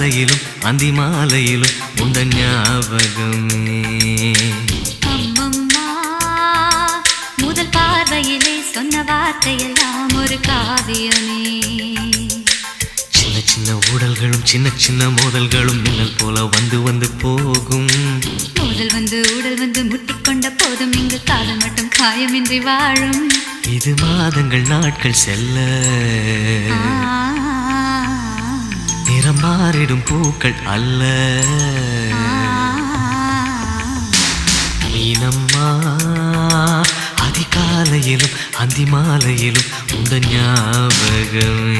அதிகாலையிலும் அந்தி மாலையிலும் உண்ட ஞாபகமே. அம்மம்மா, முதல் பார்வையிலே சொன்ன வார்த்தையெல்லாம் ஒரு காவியமே. சின்ன சின்ன ஊடல்களும் சின்ன சின்ன மோதல்களும் மின்னல் போல வந்து வந்து போகும். மோதல் வந்து ஊடல் வந்து முட்டிக்கொண்ட போதும் இங்கு காதல் மட்டும் காயமின்றி வாழும். இது மாதங்கள் நாட்கள் செல்ல நிறம் மாறிடும் பூக்கள் அல்ல. மீனம்மா, அதிகாலையிலும் அந்தி மாலையிலும் உந்த ஞாபகமே.